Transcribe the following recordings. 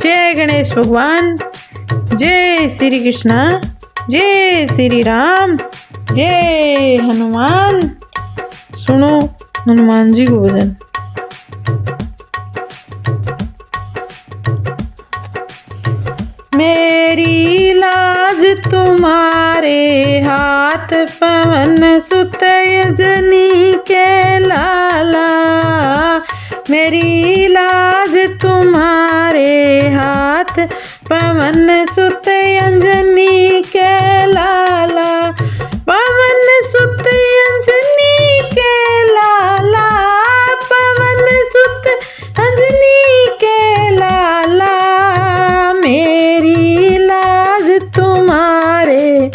जय गणेश भगवान, जय श्री कृष्णा, जय श्री राम, जय हनुमान। सुनो हनुमान जी को भजन। मेरी लाज तुम्हारे हाथ, पवन सुत अंजनी के लाला। मेरी लाज तुम्हारे हाथ, पवन सुत अंजनी के लाला। पवन सुत अंजनी के लाला, पवन सुत अंजनी के लाला। मेरी लाज तुम्हारे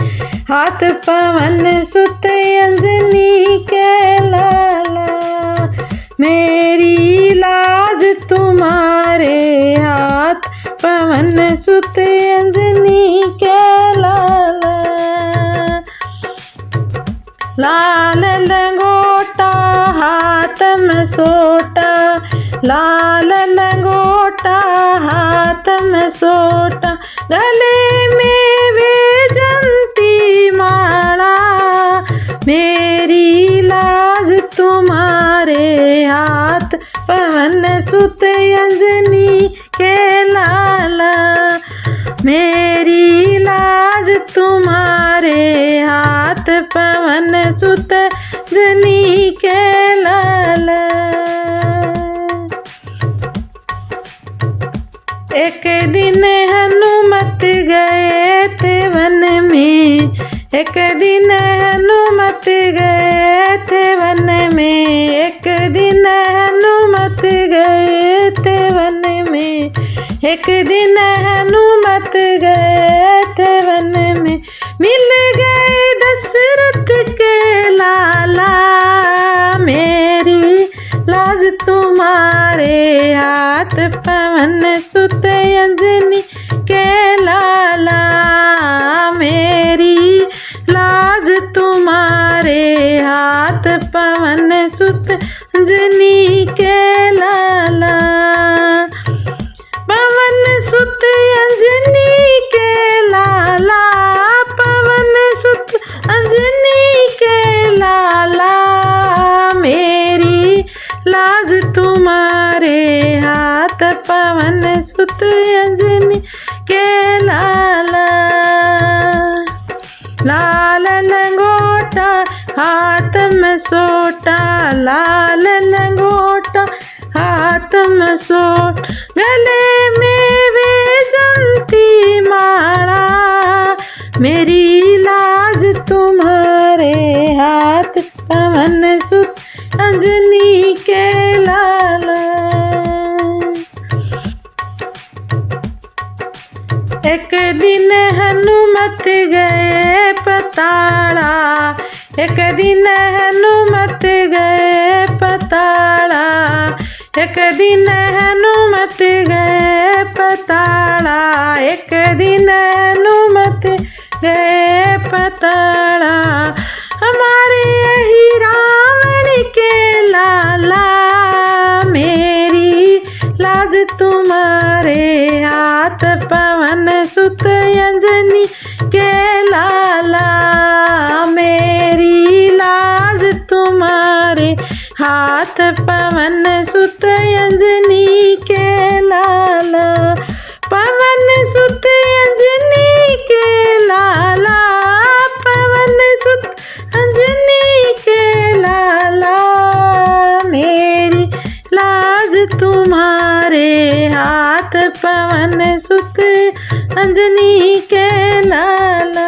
हाथ, पवन सुत अंजनी के लाला। मेरी लाज तुम्हारे हाथ, पवन सुत अंजनी के लाला। लाल लंगोटा हाथ में सोटा, लाल लंगोटा हाथ में सोटा। गले में वैजंती माला। मेरी लाज तुम्हारे हाथ, पवन सुत अंजनी के लाला। मेरी लाज तुम्हारे हाथ, पवन सुत अंजनी के लाला। एक दिन हनुमत गए थे वन में, एक दिन हनुमत गए थे वन में। एक दिन हनुमत गए थे वन में, एक दिन हनुमत गए थे वन में। मिल गए दशरथ के लाला। मेरी लाज तुम्हारे हाथ, पवन सुत अंजनी के लाला। मेरी लाज तुम्हारे हाथ, पवन सुत अंजनी के लाला। पवन सुत अंजनी के लाला, पवन सुत अंजनी के लाला। मेरी लाज तुम्हारे हाथ, पवन सुत अंजनी के लाला। लाल लंगोटा हाथ में सोटा, लाल लंगोटा हाथ में सोट। गले में वैजंती माला। मेरी लाज तुम्हारे हाथ, पवन सुत अंजनी के लाला। एक दिन हनुमत गए पताड़ा, एक दिन हनुमत गए पताड़ा। एक दिन हनुमत गए पताड़ा, एक दिन हनुमत गए पताड़ा। हमारे यही रावण के लाला। मेरी लाज तुम्हारे हाथ, पवन सुत अंजनी के लाला। मेरी लाज तुम्हारे हाथ, पवन सुत अंजनी के लाला। पवन सुत अंजनी के लाला, पवन सुत अंजनी के लाला। मेरी लाज तुम्हारे हाथ, पवन सुत अंजनी के लाला।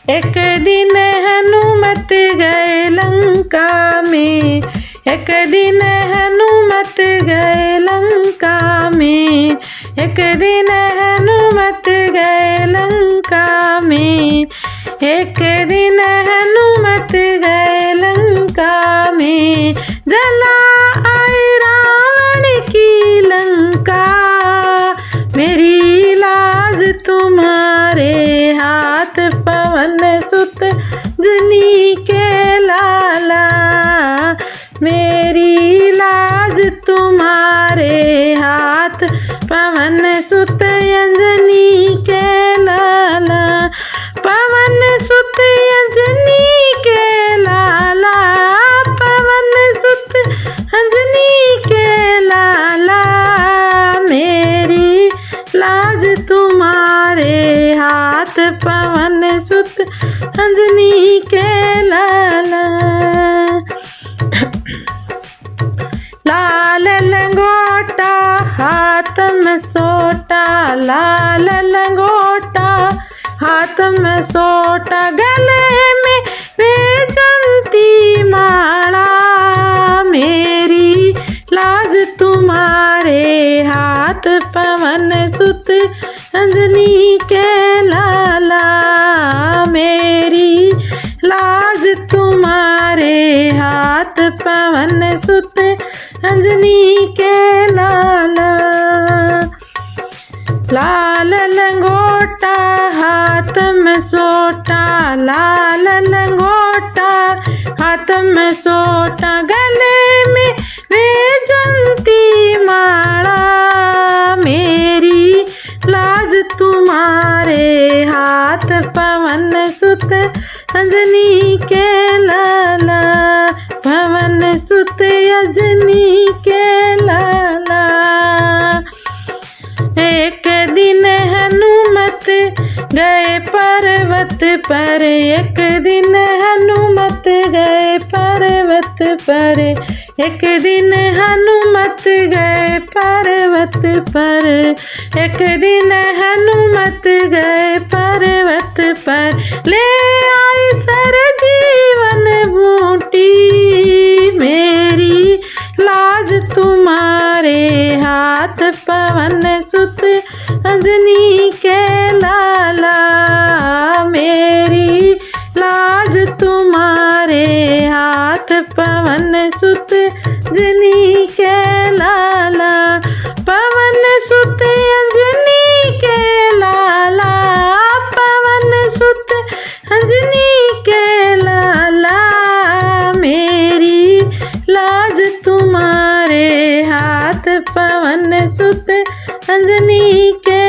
एक दिन हनुमत गए लंका में, एक दिन हनुमत गए लंका में। एक दिन हनुमत गए लंका में, एक दिन हनुमत गए लंका में। जला आए रावण की लंका। मेरी लाज तुम्हारे हाथ, पवन सुत अंजनी के लाला। मेरी पवन सुत अंजनी के लाला, पवन सुत अंजनी के लाला, पवन सुत अंजनी के लाला। मेरी लाज तुम्हारे हाथ पवन सुत अंजनी के लाला। लाल लंगोटा हाथ में सोटा, लाल लंगोटा हाथ में सोटा, गले में वैजंती माला। मेरी लाज तुम्हारे हाथ पवन सुत अंजनी के लाला। मेरी लाज तुम्हारे हाथ पवन सुत अंजनी के लाला। लाल लंगोटा हाथ में सोटा, लाल लंगोटा हाथ में सोटा, गले में वैजंती माला। मेरी लाज तुम्हारे हाथ पवन सुत अंजनी के लाला, पवन सुत अंजनी के लाला। एक दिन हनुमत गए पर्वत पर, एक दिन हनुमत गए पर्वत पर, एक दिन हनुमत गए पर्वत पर, एक दिन हनुमत गए पर्वत पर। ले आई सर जीवन बूटी, मेरी लाज तुम्हारे हाथ पवन सुत अंजनी के लाला। मेरी लाज तुम्हारे हाथ पवन सुत अंजनी के लाला, पवन सुत अंजनी के लाला, पवन सुत अंजनी के लाला। मेरी लाज तुम्हारे हाथ पवन सुत अंजनी के